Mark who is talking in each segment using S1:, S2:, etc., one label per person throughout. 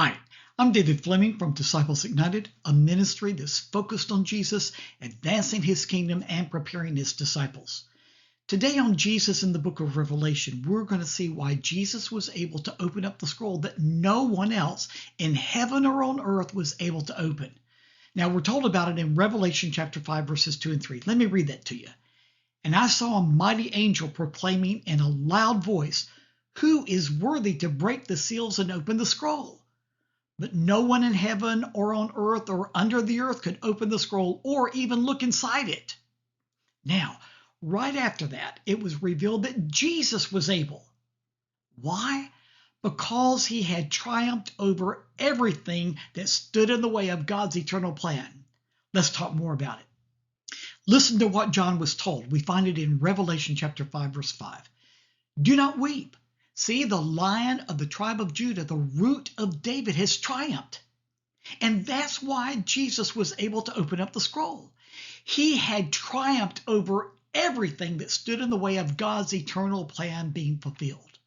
S1: Hi, I'm David Fleming from Disciples Ignited, a ministry that's focused on Jesus, advancing his kingdom, and preparing his disciples. Today on Jesus in the book of Revelation, we're going to see why Jesus was able to open up the scroll that no one else in heaven or on earth was able to open. Now, we're told about it in Revelation chapter 5, verses 2 and 3. Let me read that to you. And I saw a mighty angel proclaiming in a loud voice, "Who is worthy to break the seals and open the scroll?" But no one in heaven or on earth or under the earth could open the scroll or even look inside it. Now, right after that, it was revealed that Jesus was able. Why? Because he had triumphed over everything that stood in the way of God's eternal plan. Let's talk more about it. Listen to what John was told. We find it in Revelation chapter 5, verse 5. Do not weep. See, the Lion of the tribe of Judah, the Root of David, has triumphed. And that's why Jesus was able to open up the scroll. He had triumphed over everything that stood in the way of God's eternal plan being fulfilled.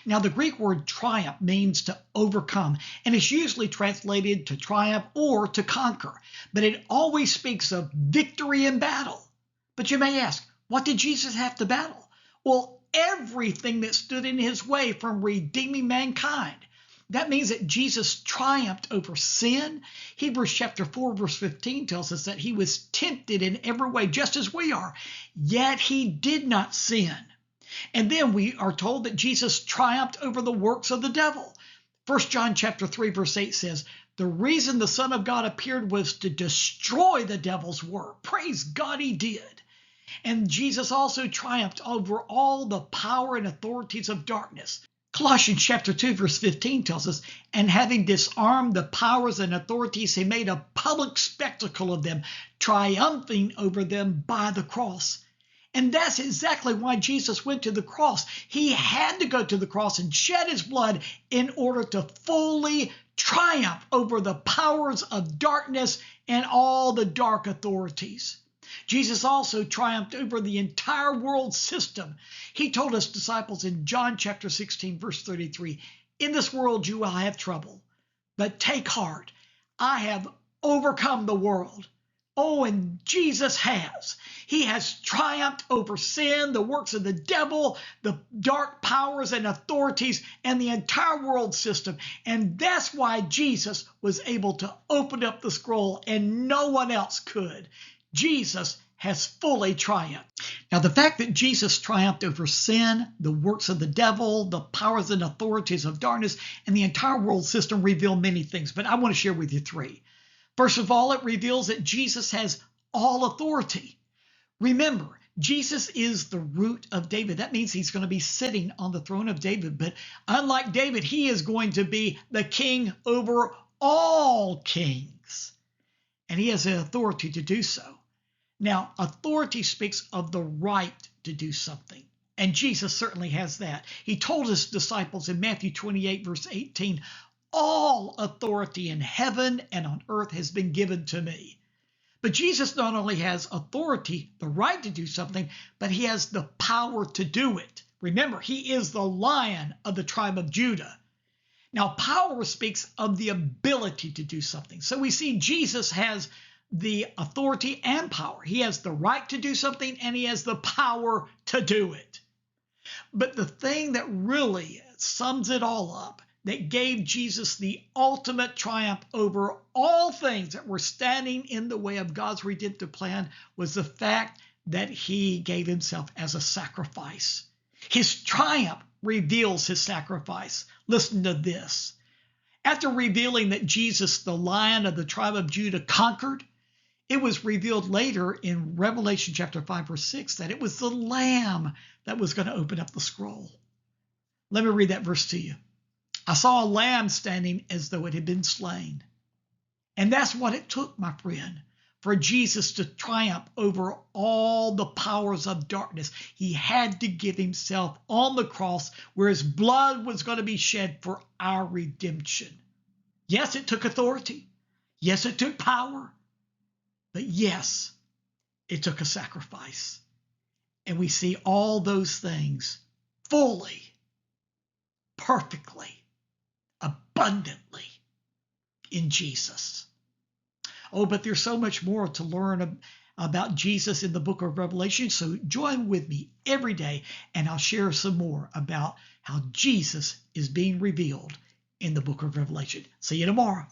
S1: Now, the Greek word triumph means to overcome, and it's usually translated to triumph or to conquer, but it always speaks of victory in battle. But you may ask, what did Jesus have to battle? Well, everything that stood in his way from redeeming mankind. That means that Jesus triumphed over sin. Hebrews chapter 4, verse 15 tells us that he was tempted in every way, just as we are, yet he did not sin. And then we are told that Jesus triumphed over the works of the devil. 1 John chapter 3, verse 8 says, the reason the Son of God appeared was to destroy the devil's work. Praise God, he did. And Jesus also triumphed over all the power and authorities of darkness. Colossians chapter 2, verse 15 tells us, and having disarmed the powers and authorities, he made a public spectacle of them, triumphing over them by the cross. And that's exactly why Jesus went to the cross. He had to go to the cross and shed his blood in order to fully triumph over the powers of darkness and all the dark authorities. Jesus also triumphed over the entire world system. He told his disciples in John chapter 16, verse 33, in this world you will have trouble, but take heart. I have overcome the world. Oh, and Jesus has. He has triumphed over sin, the works of the devil, the dark powers and authorities, and the entire world system. And that's why Jesus was able to open up the scroll and no one else could. Jesus has fully triumphed. Now, the fact that Jesus triumphed over sin, the works of the devil, the powers and authorities of darkness, and the entire world system reveal many things, but I want to share with you three. First of all, it reveals that Jesus has all authority. Remember, Jesus is the Root of David. That means he's going to be sitting on the throne of David, but unlike David, he is going to be the king over all kings, and he has the authority to do so. Now, authority speaks of the right to do something, and Jesus certainly has that. He told his disciples in Matthew 28, verse 18, all authority in heaven and on earth has been given to me. But Jesus not only has authority, the right to do something, but he has the power to do it. Remember, he is the Lion of the tribe of Judah. Now, power speaks of the ability to do something. So we see Jesus has the authority and power. He has the right to do something and he has the power to do it. But the thing that really sums it all up, that gave Jesus the ultimate triumph over all things that were standing in the way of God's redemptive plan, was the fact that he gave himself as a sacrifice. His triumph reveals his sacrifice. Listen to this. After revealing that Jesus, the Lion of the tribe of Judah, conquered, it was revealed later in Revelation chapter 5, verse 6, that it was the Lamb that was going to open up the scroll. Let me read that verse to you. I saw a lamb standing as though it had been slain. And that's what it took, my friend, for Jesus to triumph over all the powers of darkness. He had to give himself on the cross where his blood was going to be shed for our redemption. Yes, it took authority. Yes, it took power. But yes, it took a sacrifice. And we see all those things fully, perfectly, abundantly in Jesus. Oh, but there's so much more to learn about Jesus in the book of Revelation. So join with me every day, and I'll share some more about how Jesus is being revealed in the book of Revelation. See you tomorrow.